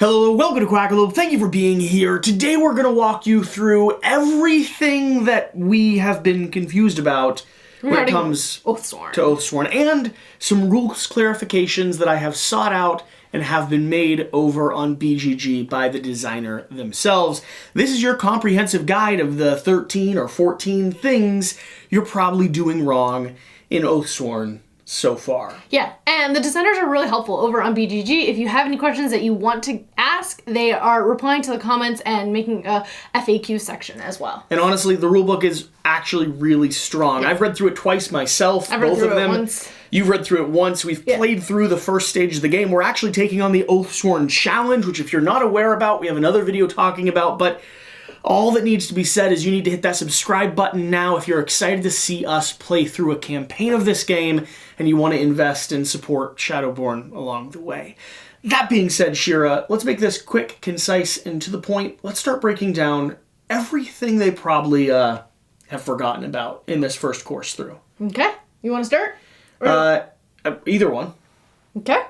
Hello, welcome to Quackalope. Thank you for being here. Today we're going to walk you through everything that we have been confused about when it comes to Oathsworn, and some rules clarifications that I have sought out and have been made over on BGG by the designer themselves. This is your comprehensive guide of the 13 or 14 things you're probably doing wrong in Oathsworn so far. Yeah, and the designers are really helpful over on BGG. If you have any questions that you want to ask, they are replying to the comments and making a FAQ section as well. And honestly, the rulebook is actually really strong. Yeah. I've read through it twice myself. I've read through it once. You've read through it once. We've played through the first stage of the game. We're actually taking on the Oathsworn Challenge, which if you're not aware about, we have another video talking about, but all that needs to be said is you need to hit that subscribe button now if you're excited to see us play through a campaign of this game and you want to invest and support Shadowborn along the way. That being said, Shira, let's make this quick, concise, and to the point. Let's start breaking down everything they probably have forgotten about in this first course through. Okay. You want to start? Either one. Okay.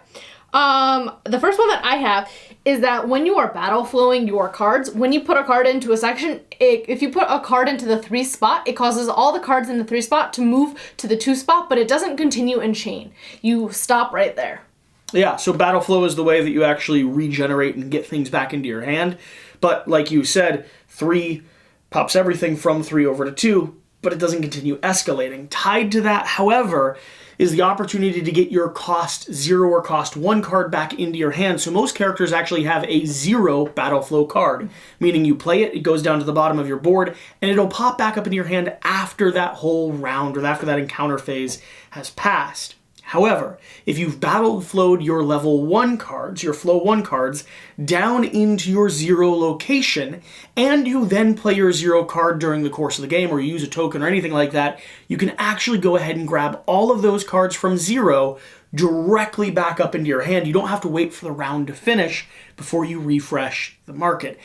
The first one that I have is that when you are battle flowing your cards, when you put a card into a section, if you put a card into the 3 spot, it causes all the cards in the 3 spot to move to the 2 spot, but it doesn't continue in chain. You stop right there. Yeah, so Battleflow is the way that you actually regenerate and get things back into your hand. But like you said, 3 pops everything from 3 over to 2, but it doesn't continue escalating. Tied to that, however, is the opportunity to get your cost 0 or cost 1 card back into your hand. So most characters actually have a 0 Battleflow card, meaning you play it, it goes down to the bottom of your board, and it'll pop back up into your hand after that whole round or after that encounter phase has passed. However, if you've Battleflowed your level 1 cards, your flow 1 cards, down into your 0 location, and you then play your 0 card during the course of the game, or you use a token or anything like that, you can actually go ahead and grab all of those cards from 0 directly back up into your hand. You don't have to wait for the round to finish before you refresh the market.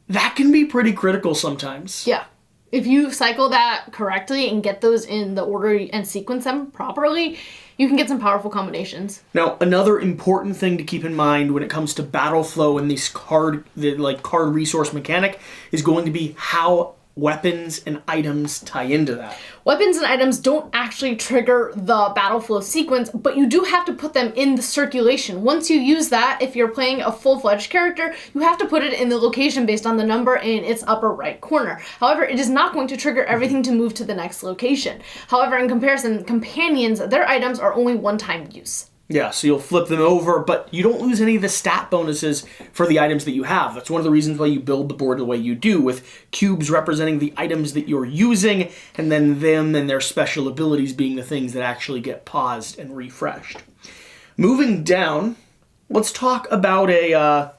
That can be pretty critical sometimes. Yeah. If you cycle that correctly and get those in the order and sequence them properly, you can get some powerful combinations. Now, another important thing to keep in mind when it comes to Battleflow and this card resource mechanic is going to be how weapons and items tie into that. Weapons and items don't actually trigger the Battleflow sequence, but you do have to put them in the circulation. Once you use that, if you're playing a full-fledged character, you have to put it in the location based on the number in its upper right corner. However, it is not going to trigger everything to move to the next location. However, in comparison, companions, their items are only one-time use. Yeah, so you'll flip them over, but you don't lose any of the stat bonuses for the items that you have. That's one of the reasons why you build the board the way you do, with cubes representing the items that you're using, and then them and their special abilities being the things that actually get paused and refreshed. Moving down, let's talk about a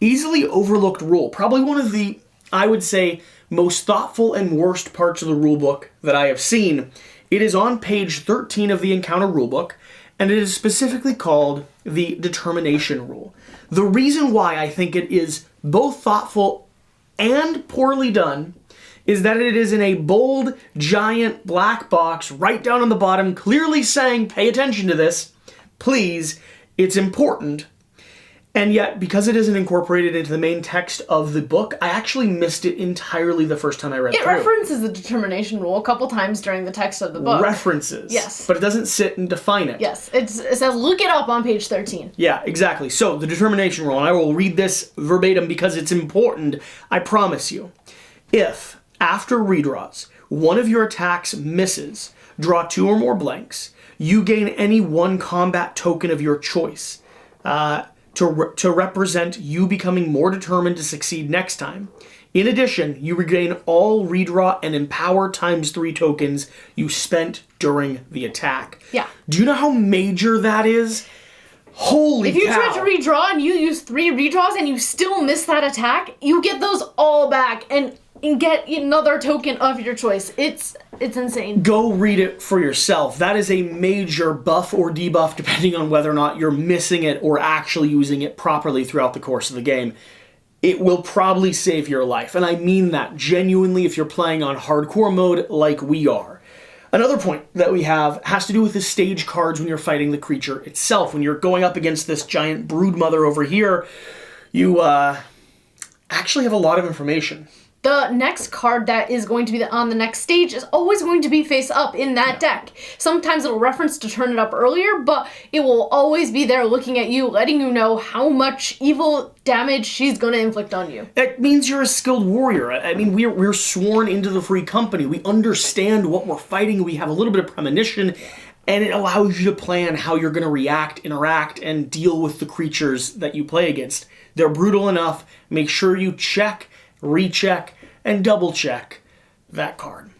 easily overlooked rule. Probably one of the, I would say, most thoughtful and worst parts of the rulebook that I have seen. It is on page 13 of the Encounter rulebook, and it is specifically called the Determination Rule. The reason why I think it is both thoughtful and poorly done is that it is in a bold, giant black box right down on the bottom, clearly saying, pay attention to this, please, it's important. And yet, because it isn't incorporated into the main text of the book, I actually missed it entirely the first time I read through. It references the Determination Rule a couple times during the text of the book. References. Yes. But it doesn't sit and define it. Yes. It says, look it up on page 13. Yeah, exactly. So, the Determination Rule, and I will read this verbatim because it's important, I promise you. If, after redraws, one of your attacks misses, draw 2 or more blanks, you gain any 1 combat token of your choice. To represent you becoming more determined to succeed next time. In addition, you regain all redraw and empower times 3 tokens you spent during the attack. Yeah. Do you know how major that is? Holy cow. If you try to redraw and you use 3 redraws and you still miss that attack, you get those all back and get another token of your choice. It's insane. Go read it for yourself. That is a major buff or debuff depending on whether or not you're missing it or actually using it properly throughout the course of the game. It will probably save your life, and I mean that genuinely if you're playing on hardcore mode like we are. Another point that we have has to do with the stage cards when you're fighting the creature itself. When you're going up against this giant broodmother over here, You actually have a lot of information. The next card that is going to be on the next stage is always going to be face up in that deck. Sometimes it'll reference to turn it up earlier, but it will always be there looking at you, letting you know how much evil damage she's going to inflict on you. That means you're a skilled warrior. I mean, we're sworn into the free company. We understand what we're fighting. We have a little bit of premonition, and it allows you to plan how you're going to react, interact, and deal with the creatures that you play against. They're brutal enough. Make sure you check, recheck, and double check that card.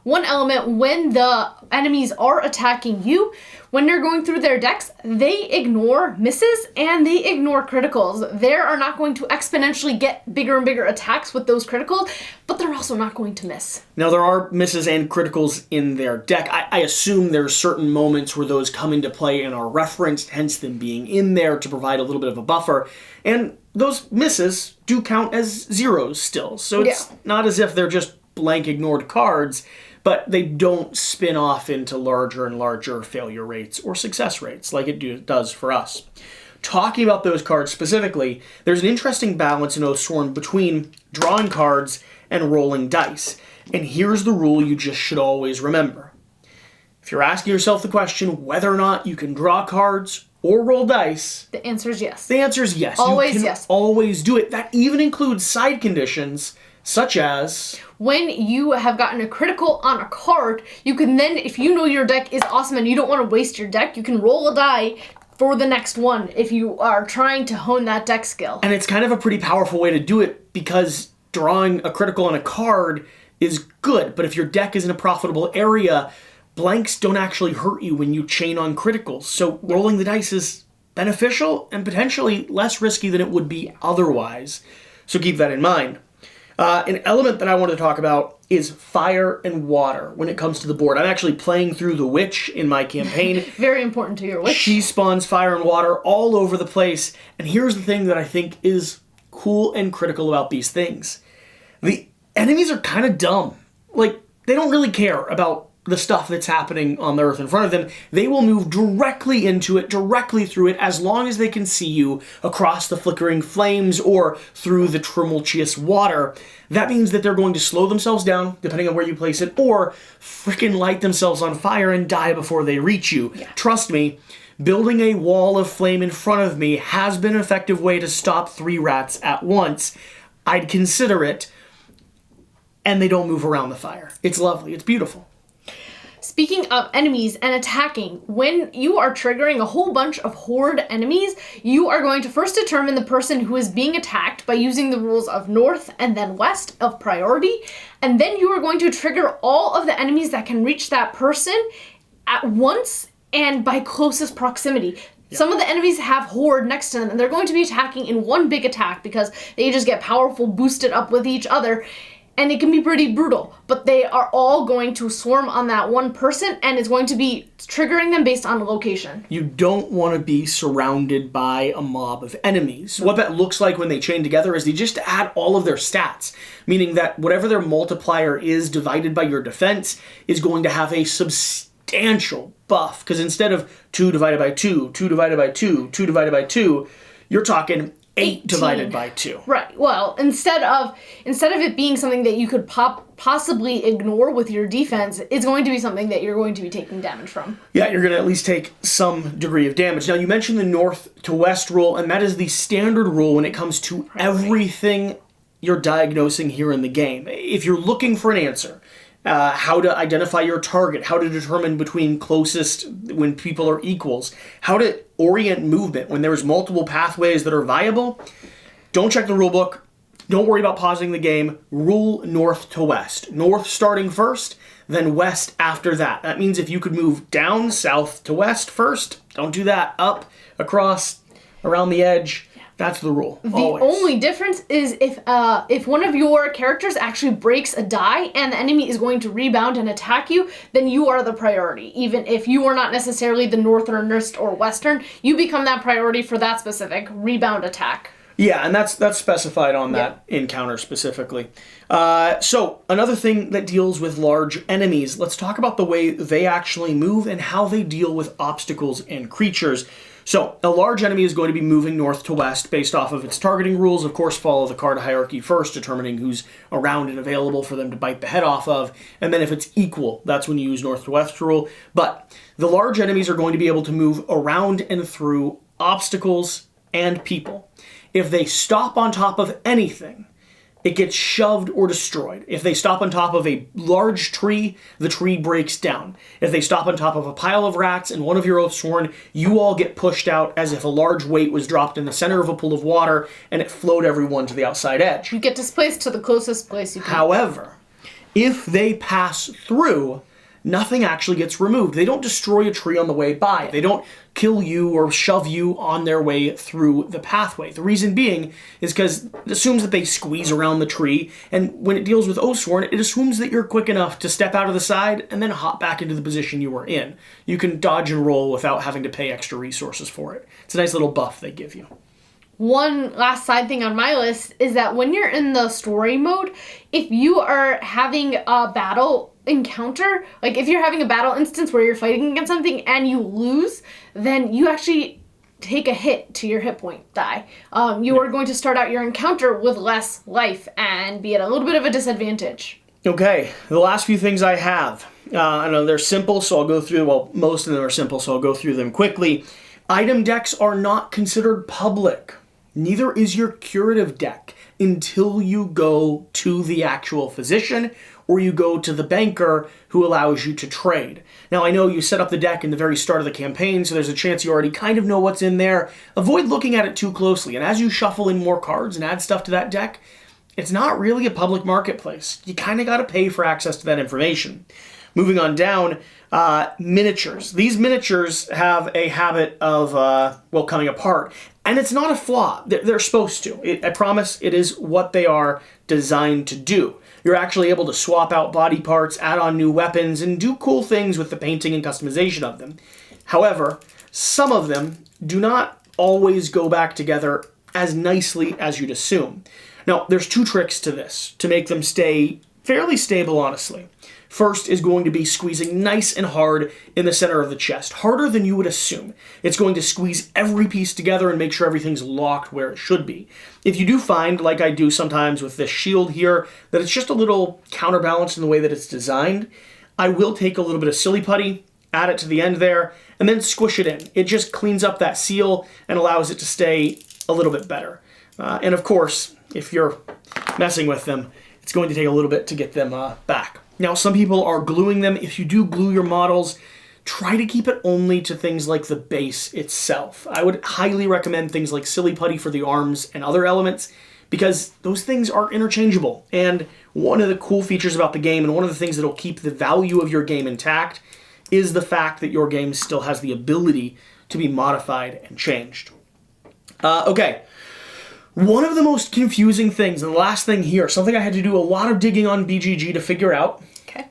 One element, when the enemies are attacking you, when they're going through their decks, they ignore misses and they ignore criticals. They are not going to exponentially get bigger and bigger attacks with those criticals, but they're also not going to miss. Now, there are misses and criticals in their deck. I assume there are certain moments where those come into play and are referenced, hence them being in there to provide a little bit of a buffer. And those misses do count as zeros still. So it's not as if they're just blank ignored cards, but they don't spin off into larger and larger failure rates or success rates like it does for us. Talking about those cards specifically, there's an interesting balance in Oathsworn between drawing cards and rolling dice. And here's the rule you just should always remember. If you're asking yourself the question whether or not you can draw cards or roll dice, the answer is yes. The answer is yes. Always you can yes. Always do it. That even includes side conditions such as when you have gotten a critical on a card, you can then, if you know your deck is awesome and you don't want to waste your deck, you can roll a die for the next one if you are trying to hone that deck skill. And it's kind of a pretty powerful way to do it because drawing a critical on a card is good, but if your deck is in a profitable area, blanks don't actually hurt you when you chain on criticals. So rolling the dice is beneficial and potentially less risky than it would be otherwise. So keep that in mind. An element that I wanted to talk about is fire and water when it comes to the board. I'm actually playing through the Witch in my campaign. Very important to your Witch. She spawns fire and water all over the place. And here's the thing that I think is cool and critical about these things. The enemies are kind of dumb. Like, they don't really care about the stuff that's happening on the earth in front of them. They will move directly into it, directly through it, as long as they can see you across the flickering flames or through the tumultuous water. That means that they're going to slow themselves down, depending on where you place it, or frickin' light themselves on fire and die before they reach you. Yeah. Trust me, building a wall of flame in front of me has been an effective way to stop 3 rats at once. I'd consider it, and they don't move around the fire. It's lovely. It's beautiful. Speaking of enemies and attacking, when you are triggering a whole bunch of horde enemies, you are going to first determine the person who is being attacked by using the rules of north and then west of priority, and then you are going to trigger all of the enemies that can reach that person at once and by closest proximity. Yep. Some of the enemies have horde next to them, and they're going to be attacking in one big attack because they just get powerful, boosted up with each other. And it can be pretty brutal, but they are all going to swarm on that one person, and it's going to be triggering them based on location. You don't want to be surrounded by a mob of enemies. What that looks like when they chain together is they just add all of their stats, meaning that whatever their multiplier is divided by your defense is going to have a substantial buff, because instead of 2 divided by 2, 2 divided by 2, 2 divided by 2, you're talking 8 divided by 2. Right. Well, instead of it being something that you could possibly ignore with your defense, it's going to be something that you're going to be taking damage from. Yeah, you're going to at least take some degree of damage. Now, you mentioned the north to west rule, and that is the standard rule when it comes to everything you're diagnosing here in the game. If you're looking for an answer, how to identify your target, how to determine between closest when people are equals, how to orient movement when there's multiple pathways that are viable, don't check the rule book. Don't worry about pausing the game. Rule north to west. North starting first, then west after that. That means if you could move down, south to west first, don't do that. Up, across, around the edge. That's the rule. The only difference is if one of your characters actually breaks a die and the enemy is going to rebound and attack you, then you are the priority. Even if you are not necessarily the northernest or western, you become that priority for that specific rebound attack. Yeah, and that's specified on that encounter specifically. So another thing that deals with large enemies, let's talk about the way they actually move and how they deal with obstacles and creatures. So, a large enemy is going to be moving north to west based off of its targeting rules. Of course, follow the card hierarchy first, determining who's around and available for them to bite the head off of. And then if it's equal, that's when you use north to west rule. But the large enemies are going to be able to move around and through obstacles and people. If they stop on top of anything, it gets shoved or destroyed. If they stop on top of a large tree, the tree breaks down. If they stop on top of a pile of rats and one of your Oathsworn, you all get pushed out as if a large weight was dropped in the center of a pool of water and it flowed everyone to the outside edge. You get displaced to the closest place you can. However, if they pass through, nothing actually gets removed. They don't destroy a tree on the way by. They don't kill you or shove you on their way through the pathway. The reason being is because it assumes that they squeeze around the tree, and when it deals with Oathsworn, it assumes that you're quick enough to step out of the side and then hop back into the position you were in. You can dodge and roll without having to pay extra resources for it. It's a nice little buff they give you. One last side thing on my list is that when you're in the story mode, if you are having a battle encounter, like if you're having a battle instance where you're fighting against something and you lose, then you actually take a hit to your hit point die. You are going to start out your encounter with less life and be at a little bit of a disadvantage. Okay, the last few things I have. I know they're simple, so I'll go through, well, most of them are simple, so I'll go through them quickly. Item decks are not considered public. Neither is your curative deck until you go to the actual physician or you go to the banker who allows you to trade. Now, I know you set up the deck in the very start of the campaign, so there's a chance you already kind of know what's in there. Avoid looking at it too closely, and as you shuffle in more cards and add stuff to that deck, it's not really a public marketplace. You kind of got to pay for access to that information. Moving on down, miniatures. These miniatures have a habit of, coming apart. And it's not a flaw. They're supposed to. I promise it is what they are designed to do. You're actually able to swap out body parts, add on new weapons, and do cool things with the painting and customization of them. However, some of them do not always go back together as nicely as you'd assume. Now, there's two tricks to this to make them stay fairly stable, honestly. First is going to be squeezing nice and hard in the center of the chest, harder than you would assume. It's going to squeeze every piece together and make sure everything's locked where it should be. If you do find, like I do sometimes with this shield here, that it's just a little counterbalanced in the way that it's designed, I will take a little bit of silly putty, add it to the end there, and then squish it in. It just cleans up that seal and allows it to stay a little bit better. And of course, if you're messing with them, it's going to take a little bit to get them back. Now, some people are gluing them. If you do glue your models, try to keep it only to things like the base itself. I would highly recommend things like silly putty for the arms and other elements because those things are interchangeable. And one of the cool features about the game and one of the things that will keep the value of your game intact is the fact that your game still has the ability to be modified and changed. Okay. One of the most confusing things, and the last thing here, something I had to do a lot of digging on BGG to figure out,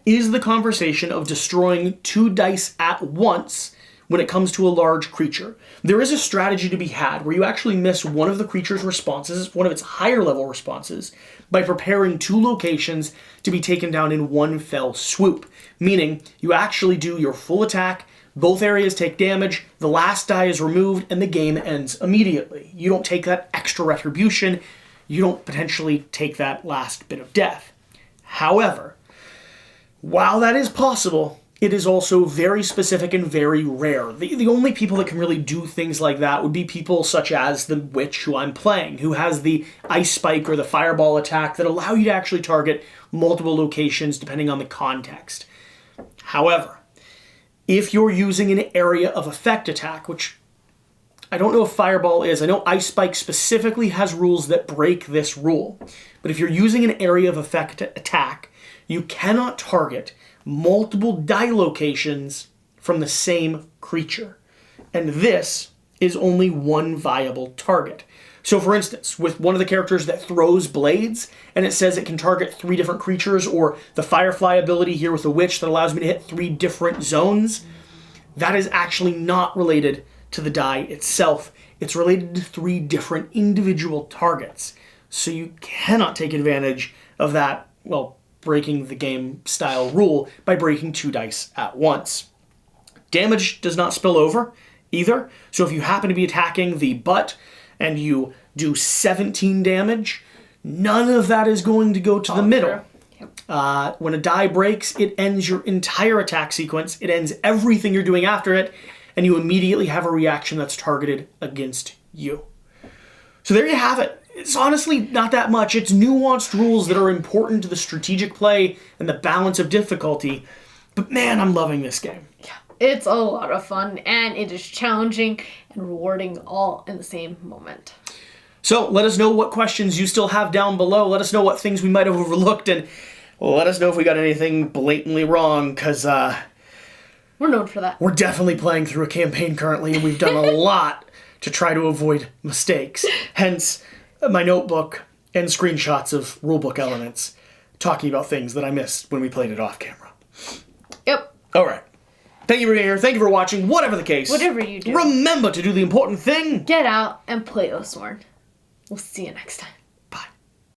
is the conversation of destroying 2 dice at once when it comes to a large creature. There is a strategy to be had where you actually miss one of the creature's responses, one of its higher level responses, by preparing 2 locations to be taken down in one fell swoop. Meaning, you actually do your full attack, both areas take damage, the last die is removed, and the game ends immediately. You don't take that extra retribution, you don't potentially take that last bit of death. However, while that is possible, it is also very specific and very rare. The only people that can really do things like that would be people such as the witch who I'm playing, who has the ice spike or the fireball attack that allow you to actually target multiple locations depending on the context. However, if you're using an area of effect attack, which I don't know if Fireball is. I know Ice Spike specifically has rules that break this rule. But if you're using an area of effect attack, you cannot target multiple die locations from the same creature. And this is only one viable target. So for instance, with one of the characters that throws blades, and it says it can target 3 different creatures, or the Firefly ability here with the Witch that allows me to hit 3 different zones, that is actually not related to the die itself. It's related to 3 different individual targets. So you cannot take advantage of that, breaking the game style rule by breaking 2 dice at once. Damage does not spill over either. So if you happen to be attacking the butt and you do 17 damage, none of that is going to go to the middle. Yep. When a die breaks, it ends your entire attack sequence. It ends everything you're doing after it, and you immediately have a reaction that's targeted against you. So there you have it. It's honestly not that much. It's nuanced rules that are important to the strategic play and the balance of difficulty. But man, I'm loving this game. Yeah. It's a lot of fun, and it is challenging and rewarding all in the same moment. So let us know what questions you still have down below. Let us know what things we might have overlooked, and let us know if we got anything blatantly wrong, because we're known for that. We're definitely playing through a campaign currently, and we've done a lot to try to avoid mistakes. Hence, my notebook and screenshots of rulebook elements talking about things that I missed when we played it off camera. Yep. All right. Thank you for being here. Thank you for watching. Whatever the case. Whatever you do. Remember to do the important thing. Get out and play Oathsworn. We'll see you next time.